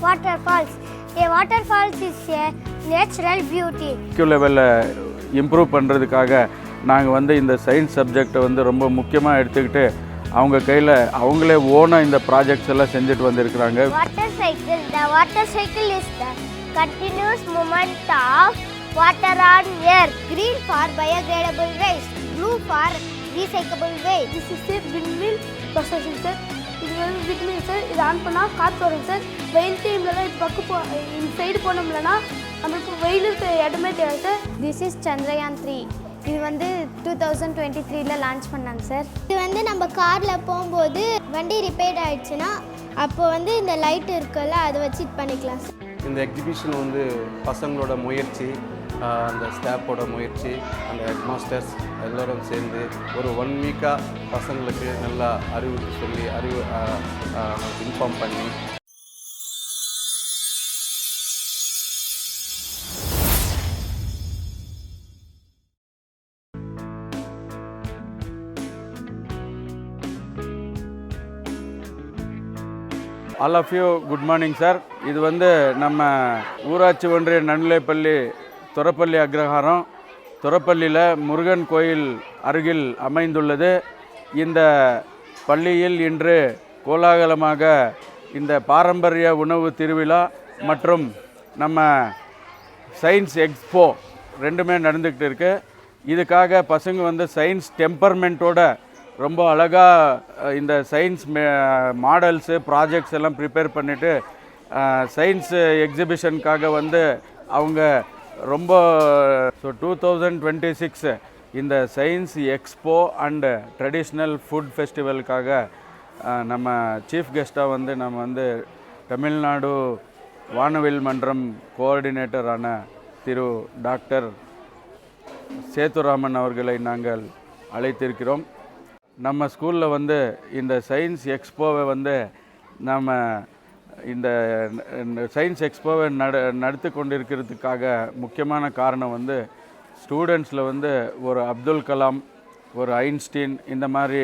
Waterfalls. A waterfalls is a natural beauty. லெவலில் improve பண்ணுறதுக்காக நாங்கள் வந்து இந்த சயின்ஸ் சப்ஜெக்டை வந்து ரொம்ப முக்கியமாக எடுத்துக்கிட்டு அவங்க கையில் அவங்களே ஓனாக இந்த ப்ராஜெக்ட்ஸ் எல்லாம் செஞ்சுட்டு வந்திருக்கிறாங்க. Water cycle. The water cycle is the continuous movement of water on earth. Green for biodegradable waste. Blue for recyclable waste. This is a windmill processing sir. இது வந்து windmill சார். இது ஆன் பண்ணால் காற்று வரும் sir. வெயில் டைம்லலாம் இது பக்கம் இந்த சைடு போனோம்லன்னா நம்மளுக்கு வெயிலுக்கு இடமே தெரியாது சார். This is Chandrayaan 3. இது வந்து 2023 லான்ச் பண்ணாங்க சார். இது வந்து நம்ம காரில் போகும்போது வண்டி ரிப்பேர் ஆயிடுச்சுன்னா அப்போ வந்து இந்த லைட் இருக்குல்ல அதை வச்சு இது பண்ணிக்கலாம் சார். இந்த எக்ஸிபிஷன் வந்து பசங்களோட முயற்சி, அந்த ஸ்டாஃபோட முயற்சி, அந்த ஹெட்மாஸ்டர்ஸ் எல்லோரும் சேர்ந்து ஒரு 1 வீக்காக பசங்களுக்கு நல்லா அறிவு சொல்லி இன்ஃபார்ம் பண்ணி all of you good morning sir. இது வந்து நம்ம ஊராட்சி ஒன்றிய நடுநிலைப்பள்ளி துறப்பள்ளி அக்ரஹாரம் துறப்பள்ளியில் முருகன் கோயில் அருகில் அமைந்துள்ளது. இந்த பள்ளியில் இன்று கோலாகலமாக இந்த பாரம்பரிய உணவு திருவிழா மற்றும் நம்ம சயின்ஸ் எக்ஸ்போ ரெண்டுமே நடந்துக்கிட்டு இருக்கு. இதுக்காக பசங்க வந்து சயின்ஸ் டெம்பர்மெண்ட்டோட ரொம்ப அழகாக இந்த சயின்ஸ் மாடல்ஸு ப்ராஜெக்ட்ஸ் எல்லாம் ப்ரிப்பேர் பண்ணிவிட்டு சயின்ஸ் எக்ஸிபிஷனுக்காக வந்து அவங்க ரொம்ப 2026 இந்த science expo and traditional food ஃபெஸ்டிவலுக்காக நம்ம சீஃப் கெஸ்ட்டாக வந்து நம்ம வந்து தமிழ்நாடு வானவில் மன்றம் கோஆர்டினேட்டரான திரு டாக்டர் சேதுராமன் அவர்களை நாங்கள் அழைத்திருக்கிறோம். நம்ம ஸ்கூலில் வந்து இந்த சயின்ஸ் எக்ஸ்போவை வந்து நம்ம இந்த சயின்ஸ் எக்ஸ்போவை நடத்தி கொண்டிருக்கிறதுக்காக முக்கியமான காரணம் வந்து ஸ்டூடெண்ட்ஸில் வந்து ஒரு அப்துல் கலாம், ஒரு ஐன்ஸ்டீன் இந்த மாதிரி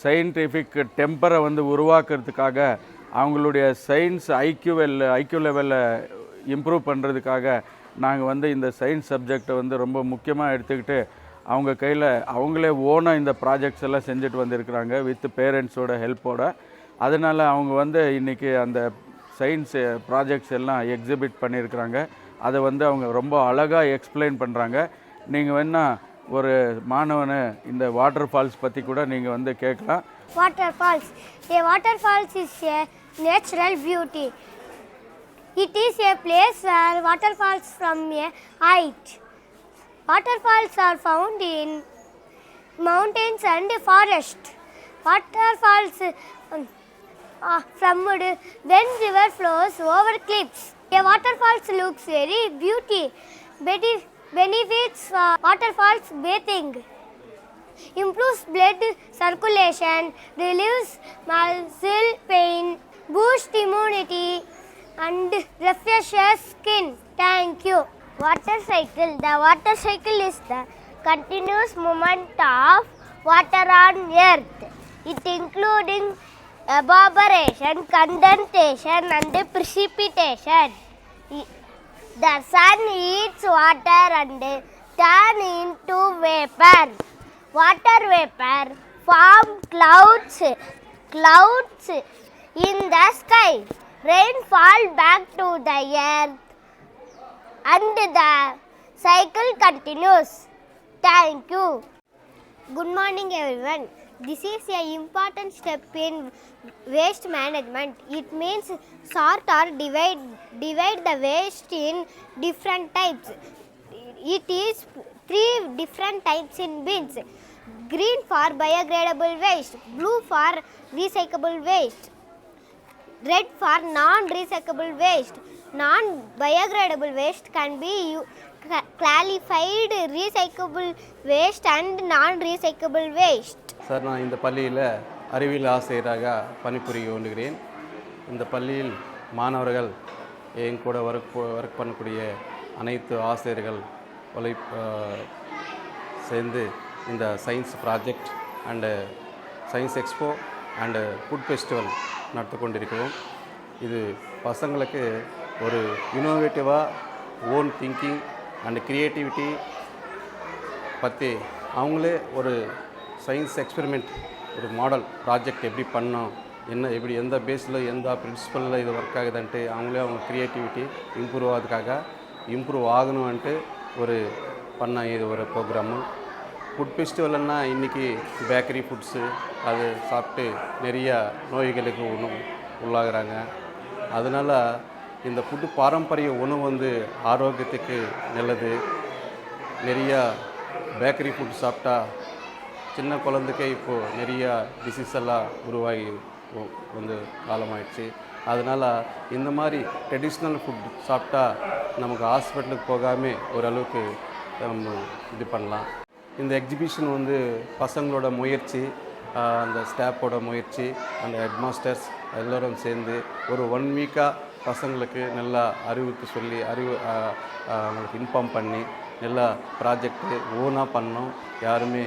சயின்டிஃபிக் டெம்பரை வந்து உருவாக்குறதுக்காக அவங்களுடைய சயின்ஸ் ஐக்யூ லெவலில் இம்ப்ரூவ் பண்ணுறதுக்காக நாங்கள் வந்து இந்த சயின்ஸ் சப்ஜெக்டை வந்து ரொம்ப முக்கியமாக எடுத்துக்கிட்டு அவங்க கையில் அவங்களே ஓனாக இந்த ப்ராஜெக்ட்ஸ் எல்லாம் செஞ்சுட்டு வந்திருக்கிறாங்க வித் பேரண்ட்ஸோட ஹெல்ப்போட. அதனால் அவங்க வந்து இன்றைக்கி அந்த சயின்ஸ் ப்ராஜெக்ட்ஸ் எல்லாம் எக்ஸிபிட் பண்ணியிருக்கிறாங்க. அதை வந்து அவங்க ரொம்ப அழகாக எக்ஸ்பிளைன் பண்ணுறாங்க. நீங்கள் வேணால் ஒரு மாணவனை இந்த வாட்டர் ஃபால்ஸ் பற்றி கூட நீங்கள் வந்து கேட்கலாம். Waterfalls. A waterfalls is a natural beauty. It is a place where water falls from a height. Waterfalls are found in mountains and forests. Waterfalls from when river flows over cliffs. A waterfalls looks very beauty. Benefits waterfalls bathing. Improves blood circulation, relieves muscle pain, boosts immunity and refreshes skin. Thank you. Water cycle. The water cycle is the continuous movement of water on earth. It including evaporation, condensation and precipitation. The sun heats water and turn into vapor. Water vapor form clouds in the sky. Rain fall back to the earth and the cycle continues. Thank you. Good morning everyone. This is an important step in waste management. It means sort or divide the waste in different types. It is 3 different types in bins. Green for biodegradable waste, blue for recyclable waste, red for non-recyclable waste. Non-biodegradable waste can be classified recyclable waste and non-recyclable waste. Sir, நான் இந்த பள்ளியில் அறிவியல் ஆசிரியராக பணிபுரிய கொண்டுகிறேன். இந்த பள்ளியில் மாணவர்கள் என் கூட ஒர்க் பண்ணக்கூடிய அனைத்து ஆசிரியர்கள் சேர்ந்து இந்த science project and science expo and food festival நடத்தி கொண்டிருக்கிறோம். இது பசங்களுக்கு ஒரு இனோவேட்டிவாக ஓன் திங்கிங் அண்ட் க்ரியேட்டிவிட்டி பற்றி அவங்களே ஒரு சயின்ஸ் எக்ஸ்பெரிமெண்ட் ஒரு மாடல் ப்ராஜெக்ட் எப்படி பண்ணோம், எப்படி எந்த பேஸில் எந்த பிரின்சிபலில் இது ஒர்க் ஆகுதுன்ட்டு அவங்களே அவங்க க்ரியேட்டிவிட்டி இம்ப்ரூவ் ஆகிறதுக்காக இம்ப்ரூவ் ஆகணும்ன்ட்டு ஒரு பண்ண இது ஒரு ப்ரோக்ராமு. ஃபுட் ஃபெஸ்டிவல்னா இன்றைக்கி பேக்கரி ஃபுட்ஸு அது சாப்பிட்டு நிறைய நோய்களுக்கு உள்ளாகிறாங்க. அதனால் இந்த ஃபுட்டு பாரம்பரிய உணவு வந்து ஆரோக்கியத்துக்கு நல்லது. நிறையா பேக்கரி ஃபுட் சாப்பிட்டா சின்ன குழந்தைக்கே இப்போது நிறையா டிசீஸ் எல்லாம் உருவாகி வந்து காலமாயிடுச்சு. அதனால் இந்த மாதிரி ட்ரெடிஷ்னல் ஃபுட் சாப்பிட்டா நமக்கு ஹாஸ்பிட்டலுக்கு போகாமல் ஓரளவுக்கு நம்ம இது பண்ணலாம். இந்த எக்ஸிபிஷன் வந்து பசங்களோட முயற்சி, அந்த ஸ்டாஃபோட முயற்சி, அந்த ஹெட்மாஸ்டர்ஸ் எல்லோரும் சேர்ந்து ஒரு 1 வீக்காக பசங்களுக்கு நல்லா அறிவுக்கு சொல்லி அவங்களுக்கு இன்ஃபார்ம் பண்ணி நல்லா ப்ராஜெக்ட்டு ஓனாக பண்ணோம். யாருமே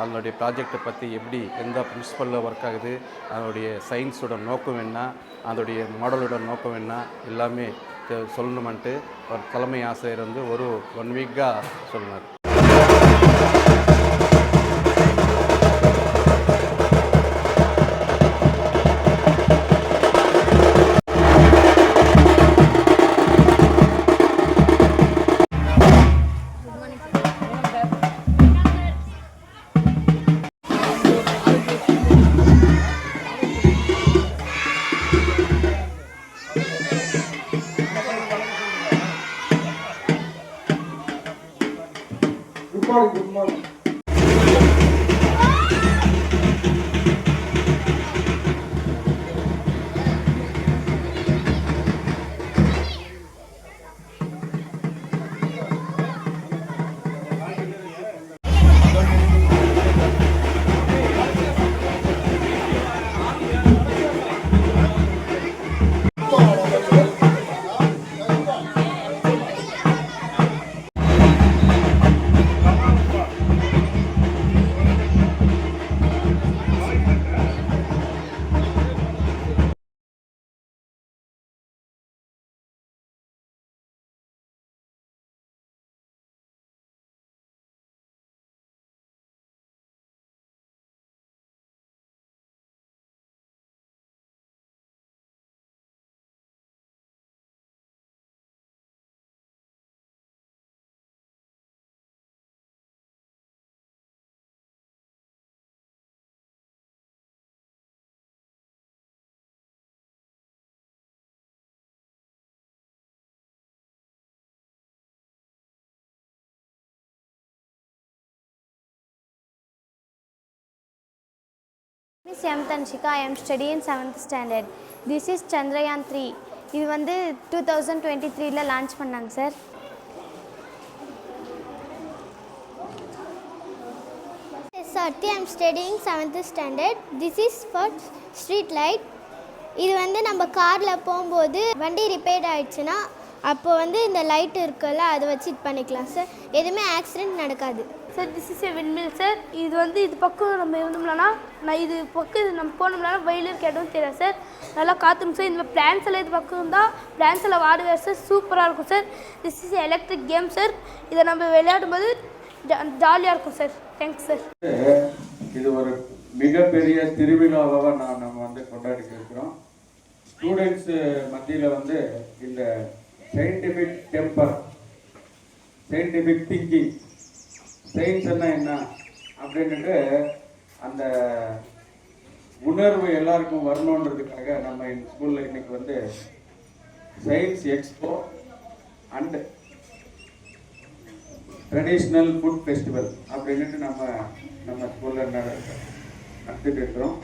அதனுடைய ப்ராஜெக்டை பற்றி எப்படி எந்த பிரின்சிபலில் ஒர்க் ஆகுது, அதனுடைய சயின்ஸோட நோக்கம் என்ன, அதோடைய மாடலோட நோக்கம் என்ன எல்லாமே சொல்லணுமென்ட்டு ஒரு தலைமை ஆசிரியர் வந்து ஒரு 1 வீக்காக சொன்னார். Good morning. Miss M. Tanshika, I am studying in 7th standard. This is Chandrayaan 3. இது வந்து 2023 லான்ச் பண்ணாங்க sir. Sarthi, I am studying 7th standard. This is for street light. இது வந்து நம்ம காரில் போகும்போது வண்டி ரிப்பேர் ஆகிடுச்சுன்னா அப்போ வந்து இந்த லைட் இருக்குல்ல அதை வச்சு இது பண்ணிக்கலாம் சார். எதுவுமே ஆக்சிடெண்ட் நடக்காது sir. This is a விண்மில் sir. இது வந்து இது பக்கம் நம்ம இருந்தோம்னா இது பக்கம் நம்ம போனோம்னா வெயில் இருக்க இடம் தெரியாது சார். நல்லா காற்றும் சார். இந்த பிளான்ஸ் எல்லாம் இது பக்கம் இருந்தால் பிளான்ஸ் எல்லாம் வாடுவார் சார். சூப்பராக இருக்கும் sir. This is electric game sir. இதை நம்ம விளையாடும்போது ஜாலியாக இருக்கும் சார். Thanks sir. இது ஒரு மிகப்பெரிய திருவிழாவாக நம்ம வந்து கொண்டாடிட்டு இருக்கிறோம். ஸ்டூடெண்ட்ஸு மத்தியில் வந்து இந்த scientific temper, scientific thinking, science என்ன அப்படின்ட்டு அந்த உணர்வு எல்லாருக்கும் வரணுன்றதுக்காக நம்ம இந்த ஸ்கூலில் இன்னைக்கு வந்து science expo and traditional food festival அப்படின்ட்டு நம்ம ஸ்கூலில் நடத்திட்டு இருக்கிறோம்.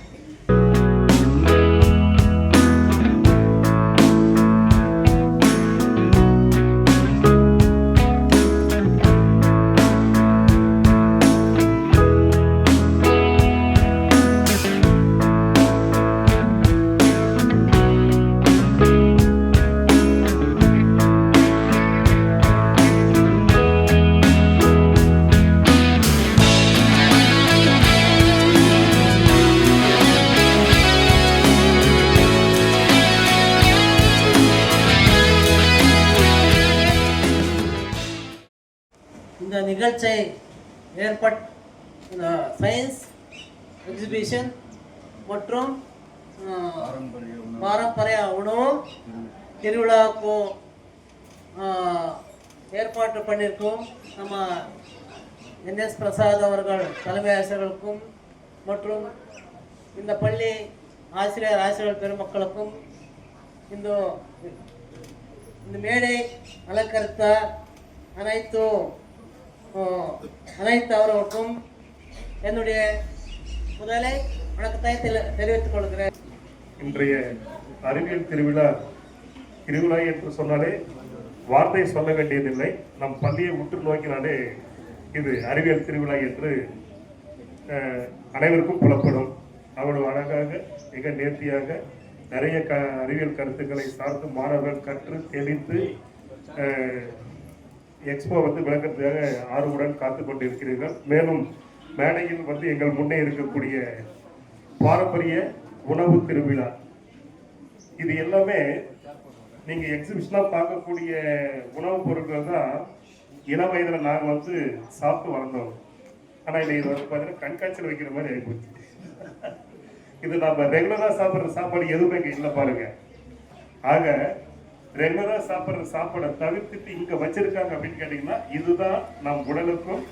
இந்த நிகழ்ச்சியை சயின்ஸ் எக்ஸிபிஷன் மற்றும் பாரம்பரிய உணவு திருவிழாவுக்கும் ஏற்பாடு பண்ணியிருக்கோம். நம்ம என்எஸ் பிரசாத் அவர்கள் தலைமை ஆசிரியர்களுக்கும் மற்றும் இந்த பள்ளி ஆசிரியர் பெருமக்களுக்கும் இந்த மேடை அலங்கரித்த அனைத்து அவர்களுக்கும் என்னுடைய முதலை வணக்கத்தை தெரிவித்துக் கொள்கிறேன். இன்றைய அறிவியல் திருவிழா என்று சொன்னாலே வார்த்தை சொல்ல வேண்டியதில்லை. நம் பள்ளியை உற்று நோக்கினாலே இது அறிவியல் திருவிழா என்று அனைவருக்கும் புலப்படும். அவ்வளவு அழகாக மிக நேர்த்தியாக நிறைய அறிவியல் கருத்துக்களை சார்ந்து மாணவர்கள் கற்று தெளித்து எக்ஸ்போ விளக்கத்துக்காக ஆர்வமுடன் காத்து கொண்டிருக்கிறீர்கள். மேலும் மேடையில் எங்கள் முன்னே இருக்கக்கூடிய பாரம்பரிய உணவு திருவிழா, இது எல்லாமே நீங்கள் எக்ஸிபிஷனாக பார்க்கக்கூடிய உணவுப் பொருட்கள் தான் இளம் வயதில் நாங்கள் சாப்பிட்டு வளர்ந்தோம். ஆனால் இது பார்த்தீங்கன்னா கண்காட்சியில் வைக்கிற மாதிரி ஆகிப்போச்சு. இது நம்ம ரெகுலராக சாப்பிட்ற சாப்பாடு எதுவுமே இங்கே இல்லை பாருங்க. ஆக ரெகுலராக சாப்பிட்ற சாப்பாடை தவிர்த்துட்டு இங்கே வச்சிருக்காங்க அப்படின்னு கேட்டிங்கன்னா இதுதான் நம் உடலுக்கும்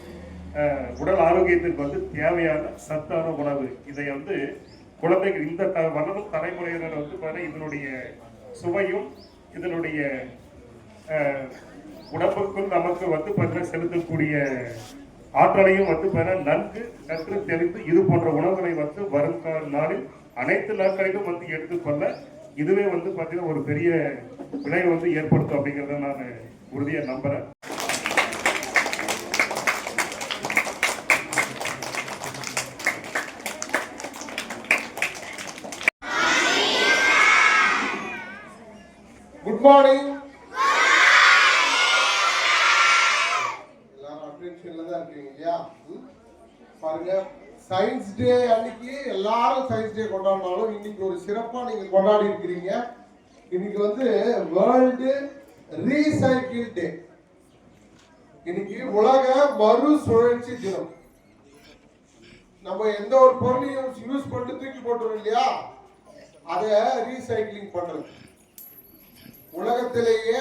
உடல் ஆரோக்கியத்திற்கு தேவையான சத்தான உணவு. இதை குழந்தைகள் இந்த வளரும் தலைமுறையினர் பார்த்தீங்கன்னா இதனுடைய சுவையும் இதனுடைய உடம்புக்கும் நமக்கு பார்த்தீங்கன்னா செலுத்தக்கூடிய ஆற்றலையும் பார்த்தீங்கன்னா நன்கு கற்று தெரிந்து இது போன்ற உணவுகளை வரும் நாளில் அனைத்து நாட்களிலும் எடுத்துக்கொள்ள இதுவே பார்த்தீங்கன்னா ஒரு பெரிய விளைவை ஏற்படுத்தும் அப்படிங்கிறத நான் உறுதியாக நம்புறேன். Good morning. எல்லாரும் அட்டென்ஷன்ல தான் இருக்கீங்க இல்லையா? பாருங்க, சயின்ஸ் டே அன்னைக்கு எல்லாரும் சயின்ஸ் டே கொண்டாடினாலும் இன்னைக்கு ஒரு சிறப்பா நீங்க கொண்டாடி இருக்கிறீங்க. இன்னைக்கு வேர்ல்டு ரீசைக்கிள் டே. இன்னைக்கு உலக மறுசுழற்சி தினம். நம்ம எந்த ஒரு பொருளையும் யூஸ் பண்ணிட்டு தூக்கி போட்டுறோம் இல்லையா, அதை ரீசைக்கிளிங் பண்றது. உலகத்திலேயே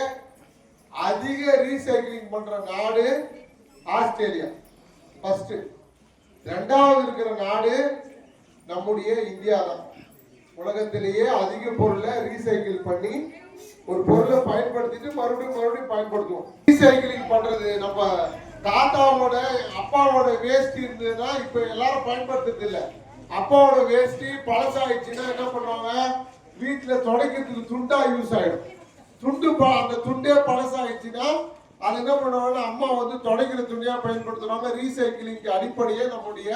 அதிக ரீசைக்கிளிங் பண்ற நாடு ஆஸ்திரேலியா ஃபர்ஸ்ட். ரெண்டாவது இருக்கிற நாடு நம்முடைய இந்தியா தான். உலகத்திலேயே அதிக பொருளை ரீசைக்கிள் பண்ணி ஒரு பொருளை பயன்படுத்திட்டு மறுபடியும் பயன்படுத்துவோம். ரீசைக்கிளிங் பண்றது நம்ம தாத்தாவோட அப்பாவோட வேஸ்ட் இருந்ததுன்னா இப்ப எல்லாரும் பயன்படுத்துறது இல்லை. அப்பாவோட வேஸ்ட் பழசாயிடுச்சுன்னா என்ன பண்ணுவாங்க, வீட்டுல துடைக்கிறதுக்கு துண்டா யூஸ் ஆயிடும். அந்த துண்டே பழசாயிடுச்சுன்னா அது என்ன பண்ணுவாங்க, அம்மா துடைக்கிற துணியா பயன்படுத்துவாங்க. ரீசைக்கிளிங்க்கு அடிப்படையே நம்முடைய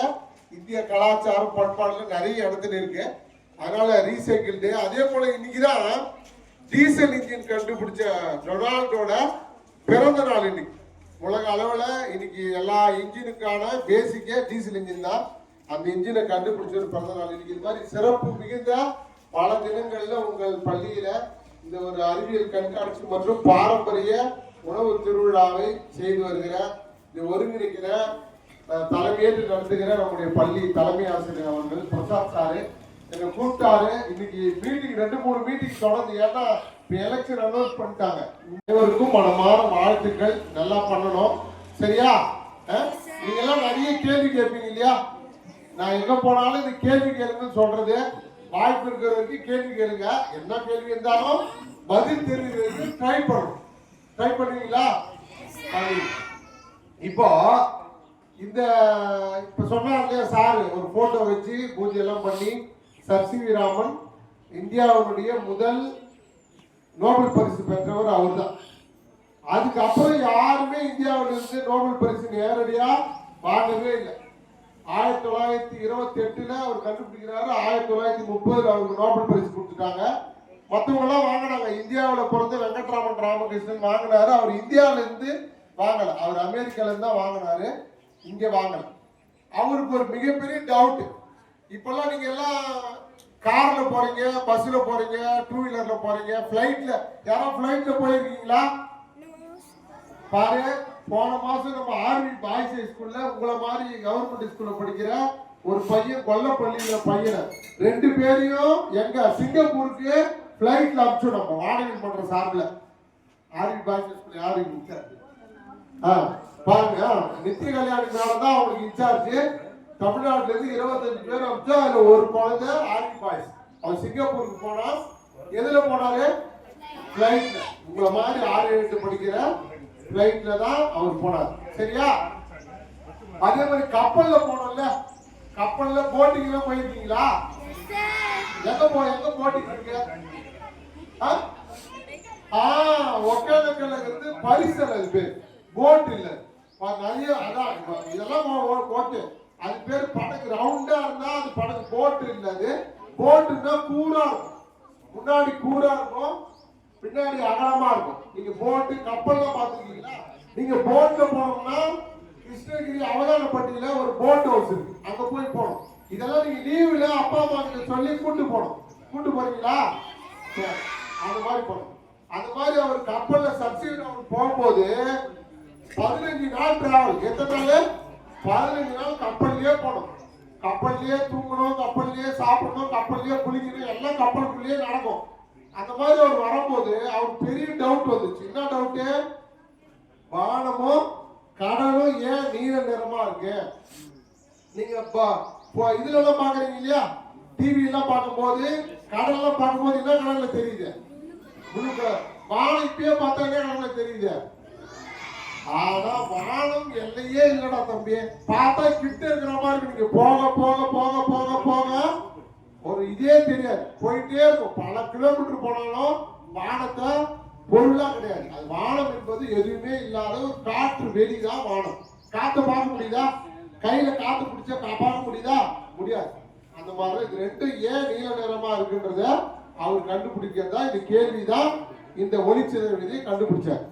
இந்திய கலாச்சாரம் பண்பாடுல நிறைய இடத்துல இருக்கு. அதனால ரீசைக்கிள் டே. அதே போல இன்னைக்குதான் டீசல் இன்ஜின் கண்டுபிடிச்ச டொனால்டோட பிறந்த நாள். இன்னைக்கு உலக அளவுல இன்னைக்கு எல்லா இன்ஜினுக்கான பேசிக்கே டீசல் இன்ஜின் தான். அந்த இன்ஜினை கண்டுபிடிச்ச ஒரு பிறந்த நாள். இன்னைக்கு இது மாதிரி சிறப்பு மிகுந்த பல தினங்கள்ல உங்கள் பள்ளியில இந்த ஒரு அறிவியல் கண்காட்சி மற்றும் பாரம்பரிய உணவு திருவிழாவை செய்து வருகிற இந்த ஒருங்கிணைக்கிற தலைமையேற்று நடத்துகிற நம்முடைய பள்ளி தலைமை ஆசிரியர் அவர்கள் பிரசாத் சாரு என்னை கூப்பிட்டாரு. இன்னைக்கு மீட்டிங் 2-3 மீட்டிங் தொடர்ந்து. ஏன்னா இப்ப எலெக்ஷன் அனௌன்ஸ் பண்ணிட்டாங்க. அனைவருக்கும் மனமான வாழ்த்துக்கள். நல்லா பண்ணணும், சரியா? நீங்க எல்லாம் நிறைய கேள்வி கேட்பீங்க இல்லையா? நான் எங்க போனாலும் இந்த கேள்வி கேளுங்கன்னு சொல்றது. வாய்ப்பு இருக்கிறவருக்கு கேள்வி கேளுங்க. என்ன கேள்வி இருந்தாலும் பதில் தெரிவிக்கிறதுக்கு ட்ரை பண்ணணும். ட்ரை பண்ணுவீங்களா? இப்போ இந்த இப்ப சொன்னாங்க சார், ஒரு போட்டோ வச்சு பூஜை எல்லாம் பண்ணி சர் சி வி ராமன் இந்தியாவுடைய முதல் நோபல் பரிசு பெற்றவர் அவர் தான். அதுக்கப்புறம் யாருமே இந்தியாவிலிருந்து நோபல் பரிசு நேரடியா வாங்கவே இல்லை. 1928 அவர் கண்டுபிடிக்கிறாரு. 1930 அவருக்கு நோபல் பரிசு கொடுத்துட்டாங்க. மற்றவங்க எல்லாம் வாங்கினாங்க. இந்தியாவில் பிறந்த வெங்கட்ராமன் ராமகிருஷ்ணன் வாங்கினாரு. அவர் இந்தியாவில இருந்து வாங்கல, அவர் அமெரிக்கால இருந்து தான் வாங்கினாரு, இங்க வாங்கல. அவருக்கு ஒரு மிகப்பெரிய டவுட். இப்பெல்லாம் நீங்க எல்லாம் கார்ல போறீங்க, பஸ்ல போறீங்க, 2 வீலர்ல போறீங்க, பிளைட்ல. யாரோ பிளைட்ல போயிருக்கீங்களா? பாரு, போன மாசம் நம்ம ஆர்வி பாய்ஸ் ஹை ஸ்கூல்ல உங்களை மாதிரி கவர்மெண்ட் ஸ்கூல்ல படிக்கிற ஒரு பையன் கொல்லப்பள்ளியில பையனை 2 பேரையும் எங்க சிங்கப்பூருக்கு பிளைட்ல அனுப்பிச்சு நம்ம வாடகை பண்ற சார்பில் ஆர்வி பாய்ஸ் ஸ்கூல் யாரு இன்சார்ஜ் பாருங்க நித்திய கல்யாணுக்கு மேலதான் அவங்களுக்கு இன்சார்ஜ் தமிழ்நாட்டுல இருந்து 25 பேர் அனுப்பிச்சா அதுல ஒரு குழந்தை ஆர்வி பாய்ஸ் அவர் சிங்கப்பூருக்கு போனா எதுல போனாரு பிளைட்ல உங்களை மாதிரி 6-8 படிக்கிற பிளைட்ல தான் அவர் போனார் சரியா அதே மாதிரி கப்பல்ல போனோம்ல கப்பல்ல போட்டிங் எல்லாம் போயிருக்கீங்களா எங்க போட்டிங் இருக்கு ஒகேனக்கல்ல இருந்து பரிசல் அது பேர் போட் இல்ல நிறைய அதான் இதெல்லாம் போட்டு அது பேர் படகு ரவுண்டா இருந்தா அது படகு போட் இல்ல அது போட்டுன்னா கூரா இருக்கும் முன்னாடி கூரா இருக்கும் பின்னாடி அகலமா இருக்கும் நீங்க போட்டு கப்பல்ல பாத்துருக்கீங்களா நீங்க போட்ல போனோம்னா கிருஷ்ணகிரி அவதானப்பட்டியில ஒரு போட் ஹவுஸ் இருக்கு அங்க போய் போகணும் இதெல்லாம் நீங்க லீவுல அப்பா அம்மா கிட்ட சொல்லி கூட்டு போறீங்களா அந்த மாதிரி போகணும் அந்த மாதிரி அவர் கப்பல்ல சப்சிடி அவர் போகும்போது 15 நாள் டிராவல் எத்தனை நாள் 15 நாள் கப்பல்லையே போகணும் கப்பல்லையே தூங்கணும் கப்பல்லையே சாப்பிடணும் கப்பல்லையே குளிக்கணும் எல்லாம் கப்பலுக்குள்ளேயே நடக்கும் அந்த மாதிரி அவர் வரும்போது அவருக்கு பெரிய டவுட் வந்துச்சு என்ன டவுட்டு வானமும் கடலும் ஏன் நீல நிறமா இருக்கு நீங்க இதுல எல்லாம் பாக்குறீங்க இல்லையா டிவி எல்லாம் பார்க்கும்போது கடல்லாம் பார்க்கும்போது என்ன கடல்ல தெரியுது உங்களுக்கு வானம் இப்பயே பார்த்தா என்ன கடல்ல தெரியுது ஆனா வானம் எல்லையே இல்லடா தம்பி பார்த்தா கிட்ட இருக்கிற மாதிரி நீங்க போக போக போக போக போக ஒரு இதே தெரியாது போயிட்டே இருக்கும் பல கிலோமீட்டர் போனாலும் வானத்தை பொருளா கிடையாது அது வானம் என்பது எதுவுமே இல்லாத ஒரு காற்று வெளிதான் வானம் காற்றை பார்க்க முடியுதா கையில காத்து பிடிச்சா பார்க்க முடியுதா முடியாது அந்த மாதிரி இது ரெண்டும் ஏன் நீல நிறமா இருக்குன்றத அவர் கண்டுபிடிக்கிறதா இந்த கேள்விதான் இந்த ஒளிச்சிதறல் விதியை கண்டுபிடிச்சார்